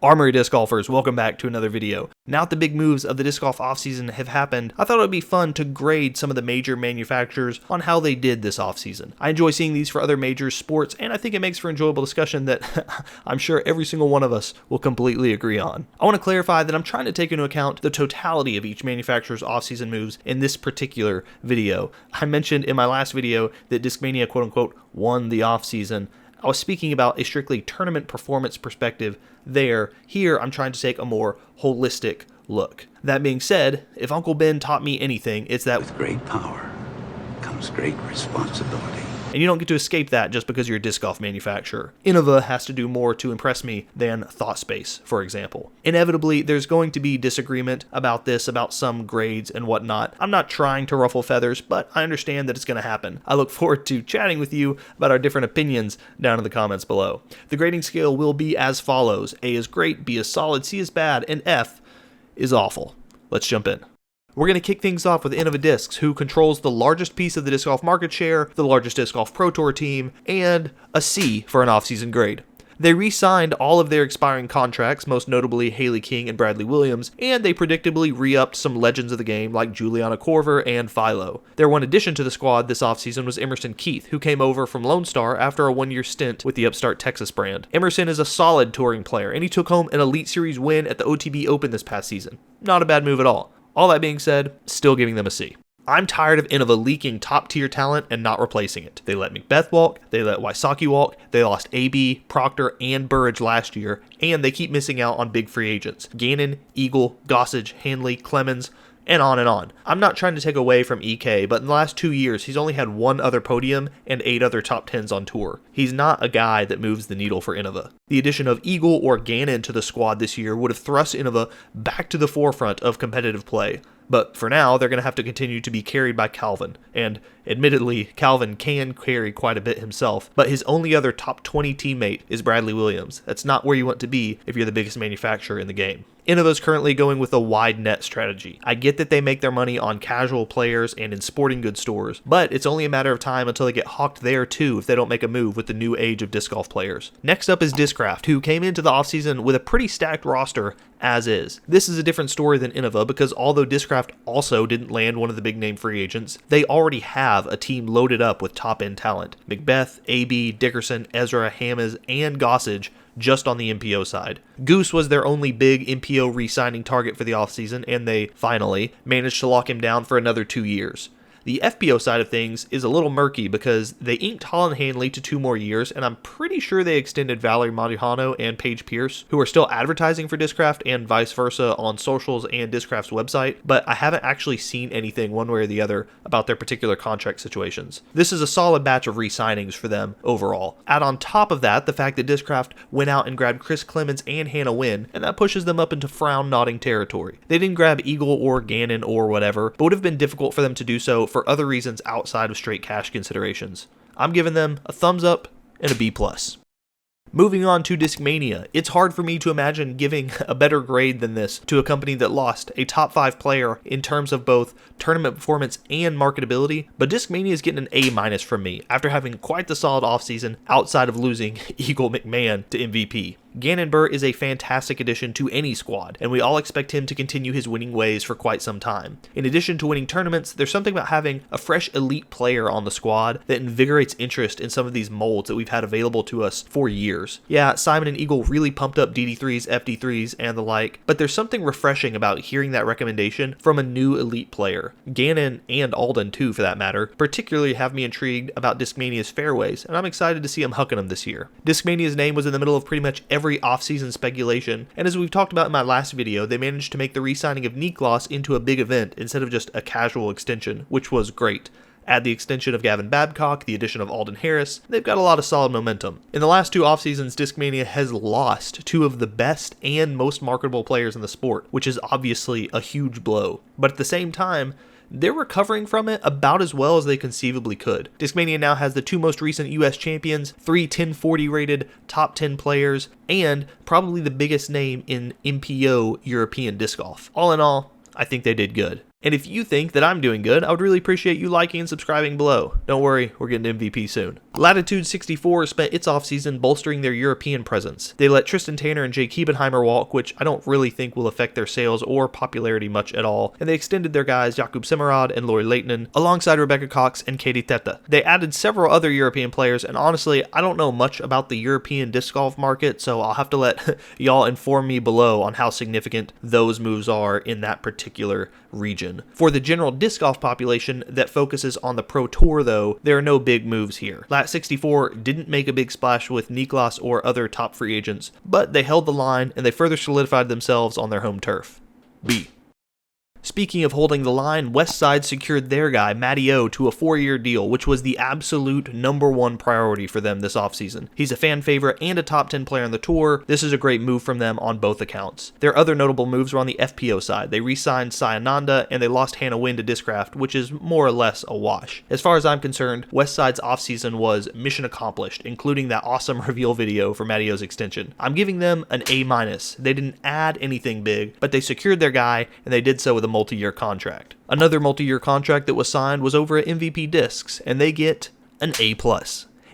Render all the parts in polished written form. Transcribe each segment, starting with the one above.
Armory disc golfers, welcome back to another video. Now that the big moves of the disc golf offseason have happened, I thought it would be fun to grade some of the major manufacturers on how they did this offseason. I enjoy seeing these for other major sports, and I think it makes for enjoyable discussion that I'm sure every single one of us will completely agree on. I want to clarify that I'm trying to take into account the totality of each manufacturer's offseason moves in this particular video. I mentioned in my last video that Discmania quote-unquote won the offseason. I was speaking about a strictly tournament performance perspective there. Here, I'm trying to take a more holistic look. That being said, if Uncle Ben taught me anything, it's that with great power comes great responsibility. And you don't get to escape that just because you're a disc golf manufacturer. Innova has to do more to impress me than ThoughtSpace, for example. Inevitably, there's going to be disagreement about this, about some grades and whatnot. I'm not trying to ruffle feathers, but I understand that it's going to happen. I look forward to chatting with you about our different opinions down in the comments below. The grading scale will be as follows. A is great, B is solid, C is bad, and F is awful. Let's jump in. We're going to kick things off with Innova Discs, who controls the largest piece of the disc golf market share, the largest disc golf pro tour team, and a C for an offseason grade. They re-signed all of their expiring contracts, most notably Haley King and Bradley Williams, and they predictably re-upped some legends of the game like Juliana Korver and Philo. Their one addition to the squad this offseason was Emerson Keith, who came over from Lone Star after a one-year stint with the upstart Texas brand. Emerson is a solid touring player, and he took home an Elite Series win at the OTB Open this past season. Not a bad move at all. All that being said, still giving them a C. I'm tired of Innova leaking top-tier talent and not replacing it. They let Macbeth walk, they let Wysocki walk, they lost AB, Proctor, and Burridge last year, and they keep missing out on big free agents. Gannon, Eagle, Gossage, Hanley, Clemens, and on and on. I'm not trying to take away from EK, but in the last 2 years, he's only had one other podium and 8 other top 10s on tour. He's not a guy that moves the needle for Innova. The addition of Eagle or Gannon to the squad this year would have thrust Innova back to the forefront of competitive play. But for now, they're going to have to continue to be carried by Calvin. And admittedly, Calvin can carry quite a bit himself, but his only other top 20 teammate is Bradley Williams. That's not where you want to be if you're the biggest manufacturer in the game. Innova's currently going with a wide net strategy. I get that they make their money on casual players and in sporting goods stores, but it's only a matter of time until they get hawked there too if they don't make a move with the new age of disc golf players. Next up is Discraft, who came into the offseason with a pretty stacked roster as is. This is a different story than Innova because although Discraft also didn't land one of the big name free agents, they already have a team loaded up with top end talent. Macbeth, AB, Dickerson, Ezra, Hammes, and Gossage just on the MPO side. Goose was their only big MPO re-signing target for the offseason, and they finally managed to lock him down for another 2 years. The FPO side of things is a little murky because they inked Holland Hanley to 2 more years, and I'm pretty sure they extended Valerie Montijano and Paige Pierce, who are still advertising for Discraft and vice versa on socials and Discraft's website, but I haven't actually seen anything one way or the other about their particular contract situations. This is a solid batch of re-signings for them overall. Add on top of that the fact that Discraft went out and grabbed Chris Clemens and Hannah Wynn, and that pushes them up into frown-nodding territory. They didn't grab Eagle or Gannon or whatever, but would have been difficult for them to do so for other reasons outside of straight cash considerations. I'm giving them a thumbs up and a B+. Moving on to Discmania, it's hard for me to imagine giving a better grade than this to a company that lost a top 5 player in terms of both tournament performance and marketability, but Discmania is getting an A- from me after having quite the solid offseason outside of losing Eagle McMahon to MVP. Gannon Burr is a fantastic addition to any squad, and we all expect him to continue his winning ways for quite some time. In addition to winning tournaments, there's something about having a fresh elite player on the squad that invigorates interest in some of these molds that we've had available to us for years. Yeah, Simon and Eagle really pumped up DD3s, FD3s, and the like, but there's something refreshing about hearing that recommendation from a new elite player. Gannon, and Alden too for that matter, particularly have me intrigued about Discmania's fairways, and I'm excited to see him hucking them this year. Discmania's name was in the middle of pretty much every off-season speculation, and as we've talked about in my last video, they managed to make the re-signing of Niklas into a big event instead of just a casual extension, which was great. Add the extension of Gavin Babcock, the addition of Alden Harris, they've got a lot of solid momentum. In the last 2 off-seasons, Discmania has lost 2 of the best and most marketable players in the sport, which is obviously a huge blow. But at the same time, they're recovering from it about as well as they conceivably could. Discmania now has the 2 most recent US champions, 3 1040 rated top 10 players, and probably the biggest name in MPO European disc golf. All in all, I think they did good. And if you think that I'm doing good, I would really appreciate you liking and subscribing below. Don't worry, we're getting MVP soon. Latitude 64 spent its offseason bolstering their European presence. They let Tristan Tanner and Jake Hebenheimer walk, which I don't really think will affect their sales or popularity much at all, and they extended their guys Jakub Semerad and Lori Leitonen alongside Rebecca Cox and Katie Teta. They added several other European players, and honestly, I don't know much about the European disc golf market, so I'll have to let y'all inform me below on how significant those moves are in that particular region. For the general disc golf population that focuses on the Pro Tour though, there are no big moves here. Lat 64 didn't make a big splash with Niklas or other top free agents, but they held the line and they further solidified themselves on their home turf. B. Speaking of holding the line, Westside secured their guy, Matty O, to a 4-year deal, which was the absolute #1 priority for them this offseason. He's a fan favorite and a top 10 player on the tour. This is a great move from them on both accounts. Their other notable moves were on the FPO side. They re-signed Sayananda and they lost Hannah Wynn to Discraft, which is more or less a wash. As far as I'm concerned, Westside's offseason was mission accomplished, including that awesome reveal video for Matty O's extension. I'm giving them an A-. They didn't add anything big, but they secured their guy and they did so with a multi-year contract. Another multi-year contract that was signed was over at MVP Discs, and they get an A+.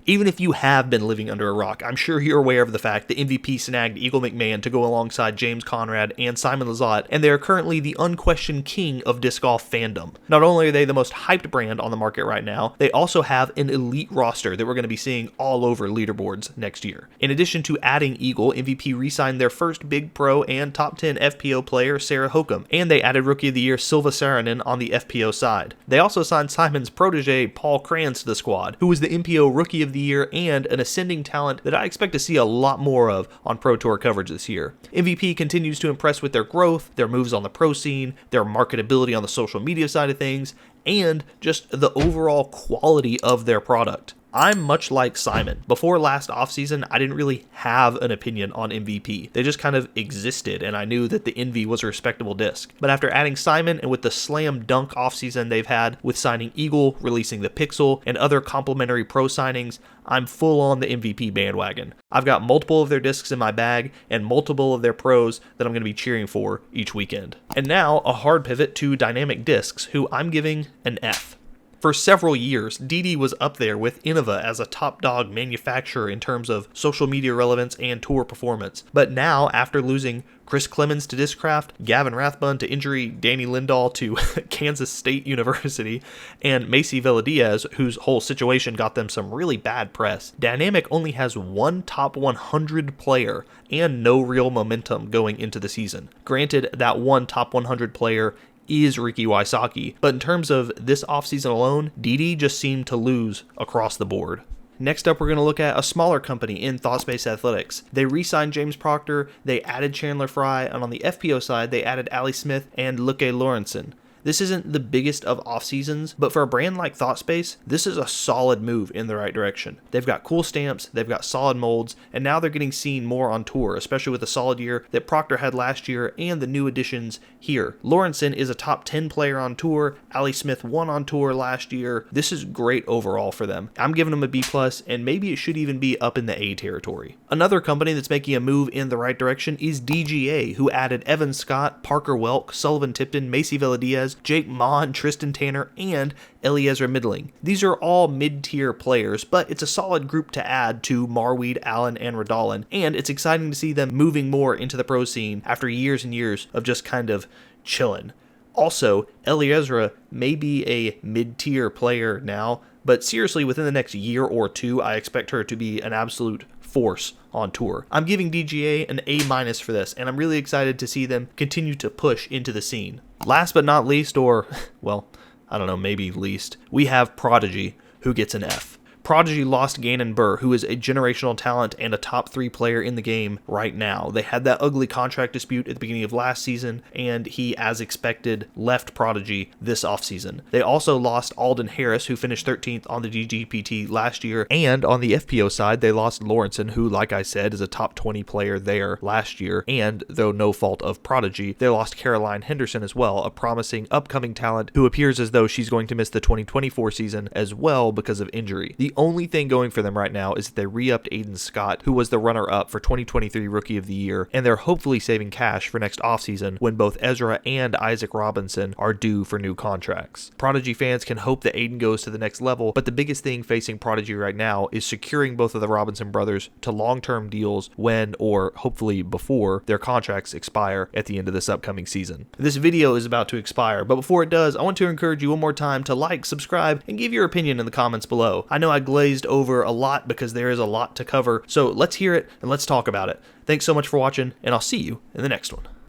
Even if you have been living under a rock, I'm sure you're aware of the fact that MVP snagged Eagle McMahon to go alongside James Conrad and Simon Lizotte, and they are currently the unquestioned king of disc golf fandom. Not only are they the most hyped brand on the market right now, they also have an elite roster that we're going to be seeing all over leaderboards next year. In addition to adding Eagle, MVP re-signed their first big pro and top 10 FPO player, Sarah Hokum, and they added Rookie of the Year Silva Saarinen on the FPO side. They also signed Simon's protege, Paul Kranz, to the squad, who was the MPO Rookie of the Year and an ascending talent that I expect to see a lot more of on Pro Tour coverage this year. MVP continues to impress with their growth, their moves on the pro scene, their marketability on the social media side of things, and just the overall quality of their product. I'm much like Simon. Before last offseason, I didn't really have an opinion on MVP. They just kind of existed, and I knew that the Envy was a respectable disc. But after adding Simon, and with the slam dunk offseason they've had with signing Eagle, releasing the Pixel, and other complimentary pro signings, I'm full on the MVP bandwagon. I've got multiple of their discs in my bag, and multiple of their pros that I'm going to be cheering for each weekend. And now, a hard pivot to Dynamic Discs, who I'm giving an F. For several years, DD was up there with Innova as a top dog manufacturer in terms of social media relevance and tour performance. But now, after losing Chris Clemens to Discraft, Gavin Rathbun to injury, Danny Lindahl to Kansas State University, and Macy Villadiaz, whose whole situation got them some really bad press, Dynamic only has one top 100 player and no real momentum going into the season. Granted, that one top 100 player is Riki Wysocki, but in terms of this offseason alone, DD just seemed to lose across the board. Next up, we're going to look at a smaller company in ThoughtSpace Athletics. They re-signed James Proctor, they added Chandler Fry, and on the FPO side, they added Ali Smith and Luke Lorentzen. This isn't the biggest of off seasons, but for a brand like ThoughtSpace, this is a solid move in the right direction. They've got cool stamps, they've got solid molds, and now they're getting seen more on tour, especially with the solid year that Proctor had last year and the new additions here. Lorentzen is a top 10 player on tour, Ali Smith won on tour last year. This is great overall for them. I'm giving them a B+, and maybe it should even be up in the A territory. Another company that's making a move in the right direction is DGA, who added Evan Scott, Parker Welk, Sullivan Tipton, Macy Villadiaz, Jake Mon, Tristan Tanner, and Eliezer Middling. These are all mid-tier players, but it's a solid group to add to Marweed, Allen, and Radalin, and it's exciting to see them moving more into the pro scene after years and years of just kind of chilling. Also, Eliezer may be a mid-tier player now, but seriously, within the next year or two, I expect her to be an absolute force on tour. I'm giving DGA an A- for this, and I'm really excited to see them continue to push into the scene. Last but not least, or, well, I don't know, maybe least, we have Prodigy, who gets an F. Prodigy lost Gannon Burr, who is a generational talent and a top 3 player in the game right now. They had that ugly contract dispute at the beginning of last season, and he, as expected, left Prodigy this offseason. They also lost Alden Harris, who finished 13th on the DGPT last year, and on the FPO side, they lost Lorentzen, who, like I said, is a top 20 player there last year, and though no fault of Prodigy, they lost Caroline Henderson as well, a promising upcoming talent who appears as though she's going to miss the 2024 season as well because of injury. The The only thing going for them right now is that they re-upped Aiden Scott, who was the runner-up for 2023 Rookie of the Year, and they're hopefully saving cash for next offseason when both Ezra and Isaac Robinson are due for new contracts. Prodigy fans can hope that Aiden goes to the next level, but the biggest thing facing Prodigy right now is securing both of the Robinson brothers to long-term deals when, or hopefully before, their contracts expire at the end of this upcoming season. This video is about to expire, but before it does, I want to encourage you one more time to like, subscribe, and give your opinion in the comments below. I know I glazed over a lot because there is a lot to cover, so let's hear it and let's talk about it. Thanks so much for watching, and I'll see you in the next one.